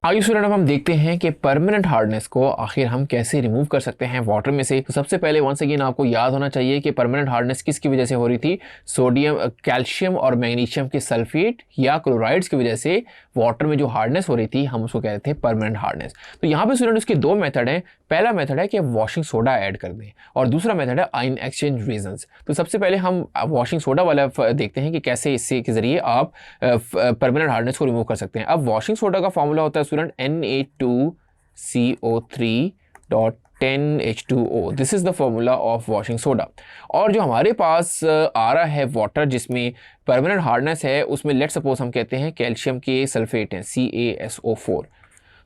आइए स्टूडेंट, अब हम देखते हैं कि परमानेंट हार्डनेस को आखिर हम कैसे रिमूव कर सकते हैं वाटर में से। तो सबसे पहले वंस अगेन आपको याद होना चाहिए कि परमानेंट हार्डनेस किसकी वजह से हो रही थी। सोडियम, कैल्शियम और मैग्नीशियम के सल्फेट या क्लोराइड्स की वजह से वाटर में जो हार्डनेस हो रही थी हम उसको कहते थे परमानेंट हार्डनेस। तो यहाँ पे स्टूडेंट उसके दो मेथड हैं। पहला मेथड है कि वॉशिंग सोडा ऐड कर दें और दूसरा मेथड है आयन एक्सचेंज रीजंस। तो सबसे पहले हम वॉशिंग सोडा वाला देखते हैं कि कैसे इससे के जरिए आप परमानेंट हार्डनेस को रिमूव कर सकते हैं। अब वॉशिंग सोडा का फॉर्मूला होता है student Na2CO3.10H2O। This is the formula of washing soda. और जो हमारे पास आ रहा है वाटर जिसमें परमानेंट हार्डनेस है, उसमें लेट सपोज हम कहते हैं कैल्शियम के सल्फेट हैं CaSO4।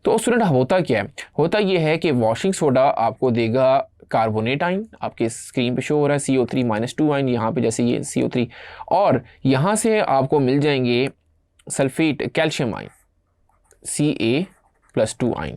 तो स्टूडेंट होता क्या है, होता ये है कि वॉशिंग सोडा आपको देगा कार्बोनेट आइन, आपके स्क्रीन पे शो हो रहा है CO3-2 आइन, यहाँ पे जैसे ये CO3, और यहाँ से आपको मिल जाएंगे सल्फेट कैल्शियम आइन Ca+2 आइन।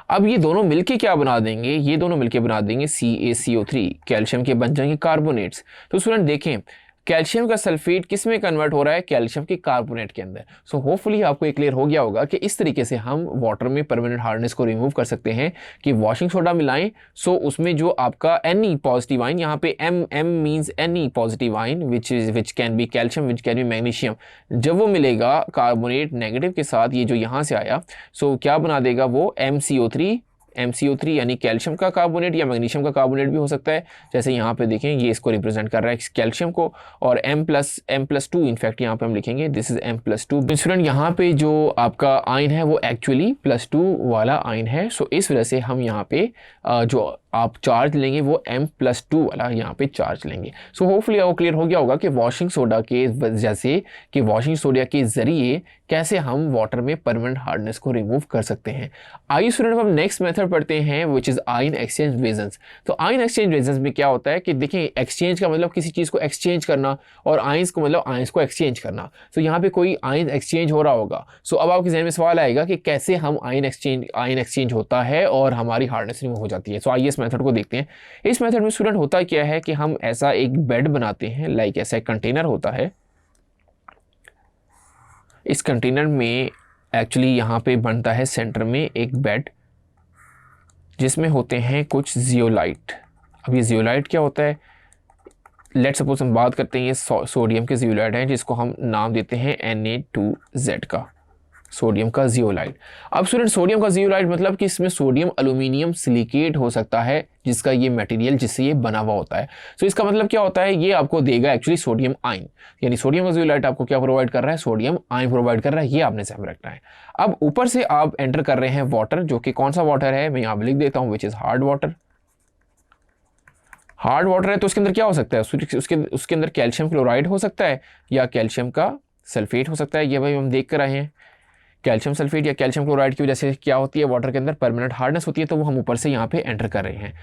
अब ये दोनों मिलके क्या बना देंगे, ये दोनों मिलके बना देंगे CaCO3, कैल्शियम के बन जाएंगे कार्बोनेट्स। तो स्टूडेंट देखें कैल्शियम का सल्फेट किस में कन्वर्ट हो रहा है, कैल्शियम के कार्बोनेट के अंदर। सो होपफुली आपको ये क्लियर हो गया होगा कि इस तरीके से हम वाटर में परमानेंट हार्डनेस को रिमूव कर सकते हैं कि वॉशिंग सोडा मिलाएं। सो उसमें जो आपका Ni पॉजिटिव आइन, यहाँ पे M means Ni positive ion which can be calcium, which can be magnesium, जब वो मिलेगा कार्बोनेट नेगेटिव के साथ, ये जो यहाँ से आया, सो क्या बना देगा वो MCO3 यानी कैल्शियम का कार्बोनेट या मैग्नीशियम का कार्बोनेट भी हो सकता है। जैसे यहाँ पे देखें ये इसको रिप्रेजेंट कर रहा है कैल्शियम को, और M+2 इनफैक्ट यहाँ पे हम लिखेंगे दिस इज M+2। स्टूडेंट यहाँ पे जो आपका आयन है वो एक्चुअली +2 वाला आयन है। सो इस वजह से हम यहाँ पे जो आप चार्ज लेंगे वो M+2 वाला यहाँ पे चार्ज लेंगे। सो होपफुली आपको क्लियर हो गया होगा कि वॉशिंग सोडा के वजह से, कि वॉशिंग सोडा के जरिए कैसे हम वाटर में परमानेंट हार्डनेस को रिमूव कर सकते हैं। आइए स्टूडेंट हम नेक्स्ट मेथड पढ़ते हैं विच इज आयन एक्सचेंज रेजंस। तो आयन एक्सचेंज रेजंस में क्या होता है कि देखें, एक्सचेंज का मतलब किसी चीज़ को एक्सचेंज करना, और आयंस को मतलब आयंस को एक्सचेंज करना। तो यहाँ पे कोई आयन एक्सचेंज हो रहा होगा। सो अब आपके जहन में सवाल आएगा कि कैसे हम आयन एक्सचेंज होता है और हमारी हार्डनेस रिमूव हो जाती है। सो आइए इस मेथड को देखते हैं। इस मेथड में स्टूडेंट होता क्या है कि हम ऐसा एक बेड बनाते हैं, लाइक ऐसा एक कंटेनर होता है। इस कंटेनर में एक्चुअली यहाँ पे बनता है सेंटर में एक बेड जिसमें होते हैं कुछ जियोलाइट। अब ये जियोलाइट क्या होता है, लेट सपोज हम बात करते हैं ये सोडियम के जियोलाइट हैं जिसको हम नाम देते हैं Na2Z का, सोडियम का जियोलाइट। अब स्टूडेंट सोडियम का जियोलाइट मतलब कि इसमें सोडियम एल्यूमिनियम सिलिकेट हो सकता है, जिसका ये मटेरियल जिससे ये बना हुआ होता है। सो इसका मतलब क्या होता है, ये आपको देगा एक्चुअली सोडियम आयन, यानी सोडियम का जियोलाइट आपको क्या प्रोवाइड कर रहा है, सोडियम आयन प्रोवाइड कर रहा है। ये आपने ध्यान रखना है। अब ऊपर से आप एंटर कर रहे हैं वाटर, जो कि कौन सा वाटर है, मैं यहाँ पे लिख देता हूँ which is hard water. Hard water है तो उसके अंदर क्या हो सकता है, उसके अंदर कैल्शियम क्लोराइड हो सकता है या कैल्शियम का सल्फेट हो सकता है। ये भाई हम देख कर आए हैं, कैल्शियम सल्फेट या कैल्शियम क्लोराइड की वजह से क्या होती है, वाटर के अंदर परमानेंट हार्डनेस होती है। तो वो हम ऊपर से यहाँ पे एंटर कर रहे हैं।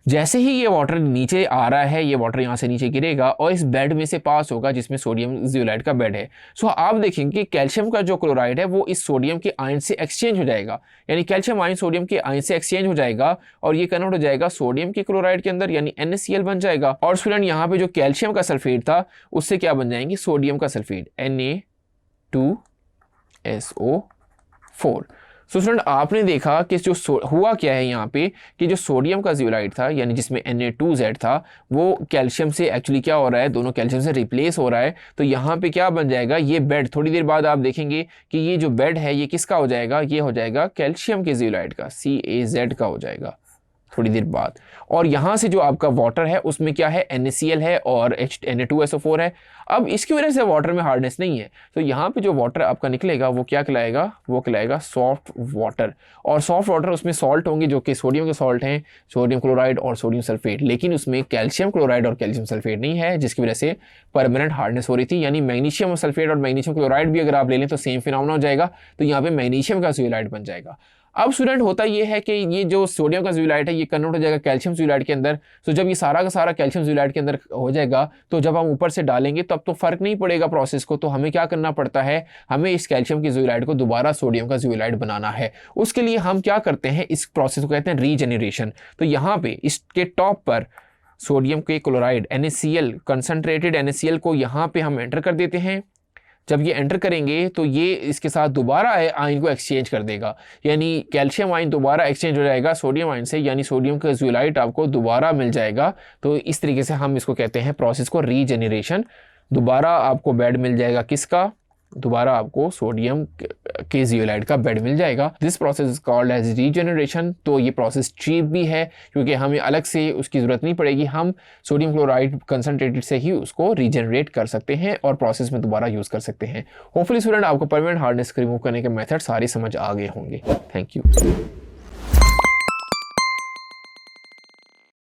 जैसे ही ये वाटर नीचे आ रहा है, ये वाटर यहाँ से नीचे गिरेगा और इस बेड में से पास होगा जिसमें सोडियम जियोलाइट का बेड है। सो आप देखेंगे कि कैल्शियम का जो क्लोराइड है वो इस सोडियम के आयन से एक्सचेंज हो जाएगा, यानी कैल्शियम आयन सोडियम के आयन से एक्सचेंज हो जाएगा और ये कन्वर्ट हो जाएगा सोडियम के क्लोराइड के अंदर, यानी NaCl बन जाएगा। और स्टूडेंट यहाँ पे जो कैल्शियम का सल्फेट था उससे क्या बन जाएंगे, सोडियम का सल्फेट Na2SO4। सो स्टूडेंट आपने देखा कि जो हुआ क्या है यहाँ पे, कि जो सोडियम का जियोलाइट था यानी जिसमें Na2Z था, वो कैल्शियम से एक्चुअली क्या हो रहा है, दोनों कैल्शियम से रिप्लेस हो रहा है। तो यहाँ पे क्या बन जाएगा, ये बेड थोड़ी देर बाद आप देखेंगे कि ये जो बेड है ये किसका हो जाएगा, ये हो जाएगा कैल्शियम के जियोलाइट का, CaZ का हो जाएगा थोड़ी देर बाद। और यहाँ से जो आपका वाटर है उसमें क्या है, NaCl है और Na2SO4 है। अब इसकी वजह से वाटर में हार्डनेस नहीं है, तो यहाँ पे जो वाटर आपका निकलेगा वो क्या कहलाएगा, वो कहलाएगा सॉफ्ट वाटर। और सॉफ्ट वाटर उसमें सॉल्ट होंगे जो कि सोडियम के सॉल्ट हैं, सोडियम क्लोराइड और सोडियम सल्फेट, लेकिन उसमें कैल्शियम क्लोराइड और कैल्शियम सल्फेट नहीं है, जिसकी वजह से परमानेंट हार्डनेस हो रही थी। यानी मैग्नीशियम सल्फेट और मैग्नीशियम क्लोराइड भी अगर आप ले लें तो सेम फिनोमेना हो जाएगा, तो यहाँ पे मैग्नीशियम का जियोलाइट बन जाएगा। अब स्टूडेंट होता ये है कि ये जो सोडियम का जियोलाइट है ये कन्वर्ट हो जाएगा कैल्शियम जियोलाइट के अंदर। तो जब ये सारा का सारा कैल्शियम जियोलाइट के अंदर हो जाएगा तो जब हम ऊपर से डालेंगे तब तो फर्क नहीं पड़ेगा प्रोसेस को। तो हमें क्या करना पड़ता है, हमें इस कैल्शियम की जियोलाइट को दोबारा सोडियम का जियोलाइट बनाना है। उसके लिए हम क्या करते हैं, इस प्रोसेस को कहते हैं रीजेनरेशन। तो यहाँ पे इसके टॉप पर सोडियम के क्लोराइड NaCl, कंसनट्रेटेड NaCl को यहाँ पे हम एंटर कर देते हैं। जब ये एंटर करेंगे तो ये इसके साथ दोबारा आयन को एक्सचेंज कर देगा, यानी कैल्शियम आयन दोबारा एक्सचेंज हो जाएगा सोडियम आयन से, यानी सोडियम का ज़ोलाइट आपको दोबारा मिल जाएगा। तो इस तरीके से हम इसको कहते हैं प्रोसेस को रीजेनरेशन। दोबारा आपको बेड मिल जाएगा किसका, दोबारा आपको सोडियम के ज़ियोलाइट का बेड मिल जाएगा। This process is called as regeneration. तो ये प्रोसेस चीप भी है क्योंकि हमें अलग से उसकी ज़रूरत नहीं पड़ेगी, हम सोडियम क्लोराइड कंसनट्रेटेड से ही उसको रीजनरेट कर सकते हैं और प्रोसेस में दोबारा यूज़ कर सकते हैं। होपफुली स्टूडेंट आपको परमानेंट हार्डनेस को रिमूव करने के मेथड सारे समझ आ गए होंगे। Thank you.